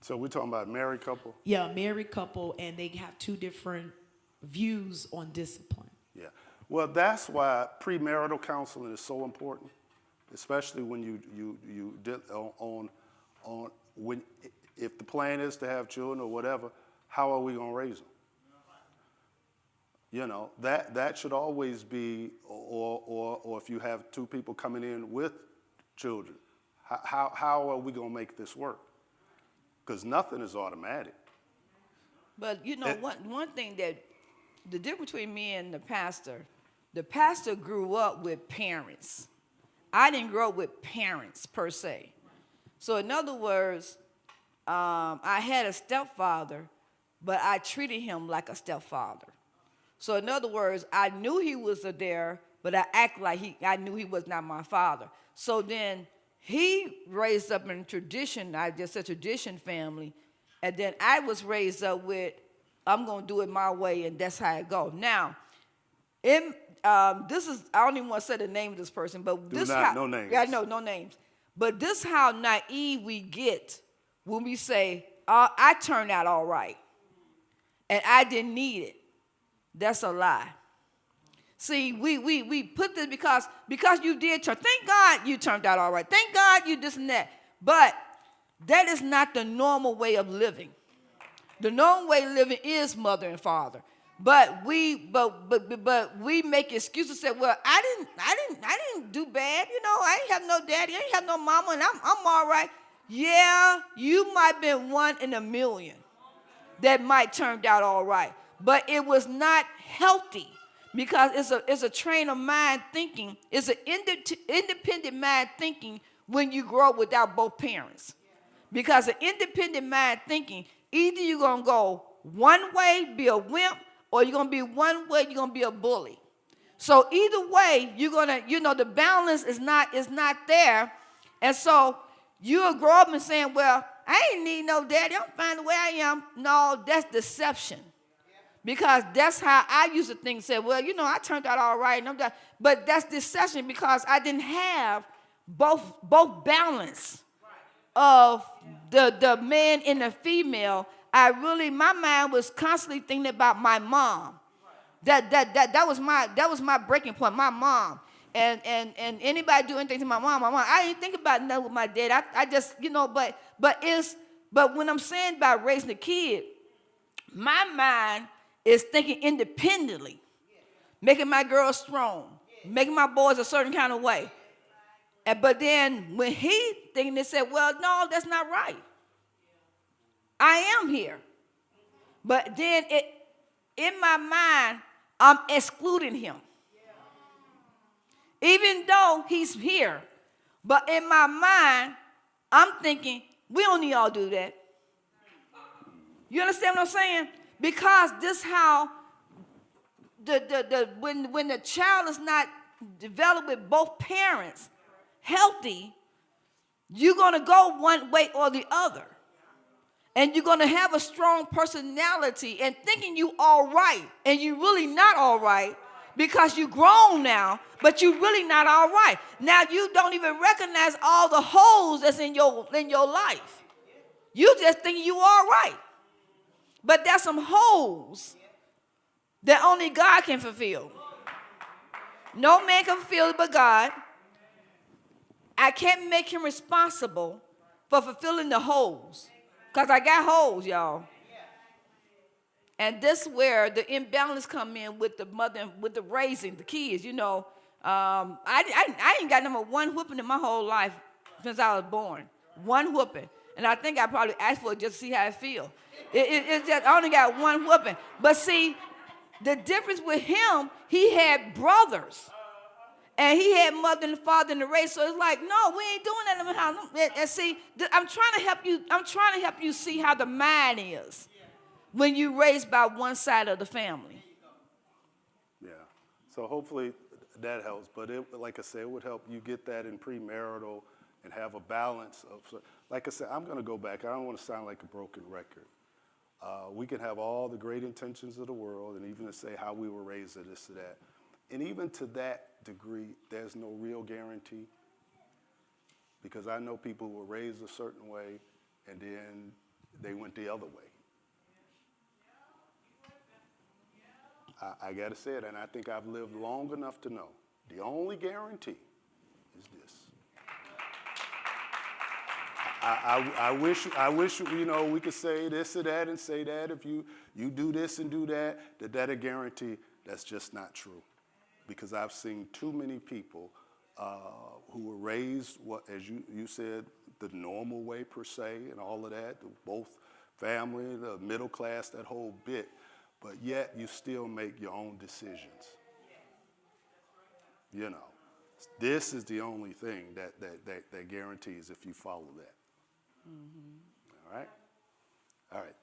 So we're talking about married couple? Yeah, a married couple, and they have two different views on discipline. Yeah. Well, that's why premarital counseling is so important, especially when you did on when if the plan is to have children or whatever, how are we going to raise them? You know, that should always be, or if you have two people coming in with children, how are we going to make this work? Because nothing is automatic. But you know, And- one thing that the difference between me and the pastor grew up with parents. I didn't grow up with parents per se. So in other words, I had a stepfather, but I treated him like a stepfather. So in other words, I knew he was there, but I act like I knew he was not my father. So then he raised up in tradition, I just a tradition family, and then I was raised up with, I'm gonna do it my way, and that's how it go. Now, this is, I don't even want to say the name of this person, but Do this not, how, no names. Yeah, no names. But this how naive we get when we say, I turned out all right, and I didn't need it. That's a lie. See, we put this because you did turn. Thank God you turned out all right. Thank God you this and that. But that is not the normal way of living. The normal way of living is mother and father. But we make excuses. Say, well, I didn't do bad. You know, I ain't have no daddy. I ain't have no mama, and I'm all right. Yeah, you might have been one in a million that might turned out all right, but it was not healthy because it's a train of mind thinking. It's an independent mind thinking when you grow up without both parents. Because an independent mind thinking, either you're going to go one way, be a wimp, or you're going to be one way, you're going to be a bully. So either way, you're going to, the balance is not there. And so you'll grow up and saying, well, I ain't need no daddy. I'm fine the way I am. No, that's deception. Because that's how I used to think, say, well, I turned out all right. But that's deception because I didn't have both balance of the man and the female. My mind was constantly thinking about my mom. That was my breaking point, my mom. And anybody do anything to my mom, I didn't think about nothing with my dad. I just, but when I'm saying about raising a kid, my mind is thinking independently, making my girls strong, making my boys a certain kind of way. But then when he thinking, they said, well, no, that's not right. I am here. But then in my mind, I'm excluding him. Even though he's here. But in my mind, I'm thinking, we don't need all do that. You understand what I'm saying? Because this how when the child is not developed with both parents healthy, you're going to go one way or the other. And you're going to have a strong personality and thinking you all right, and you're really not all right because you're grown now, but you're really not all right. Now you don't even recognize all the holes that's in your life. You just think you all right. But there's some holes that only God can fulfill. No man can fulfill it but God. I can't make him responsible for fulfilling the holes. Because I got holes, y'all. And this is where the imbalance come in with the mother, with the raising the kids. I ain't got number one whooping in my whole life since I was born. One whooping. And I think I probably asked for it just to see how it feels. It's just, I only got one whooping. But see, the difference with him, he had brothers. And he had mother and father in the race. So it's like, no, we ain't doing that in the house. And see, I'm trying to help you see how the mind is when you raised by one side of the family. Yeah. So hopefully that helps. But like I said, it would help you get that in premarital and have a balance of, like I said, I'm going to go back. I don't want to sound like a broken record. We can have all the great intentions of the world and even to say how we were raised or this or that. And even to that degree, there's no real guarantee. Because I know people who were raised a certain way and then they went the other way. I got to say it, and I think I've lived long enough to know the only guarantee is this. I wish, we could say this or that and say that if you do this and do that, that a guarantee. That's just not true. Because I've seen too many people who were raised, as you said, the normal way per se and all of that, both family, the middle class, that whole bit, but yet you still make your own decisions. This is the only thing that guarantees if you follow that. Mm-hmm. All right? All right.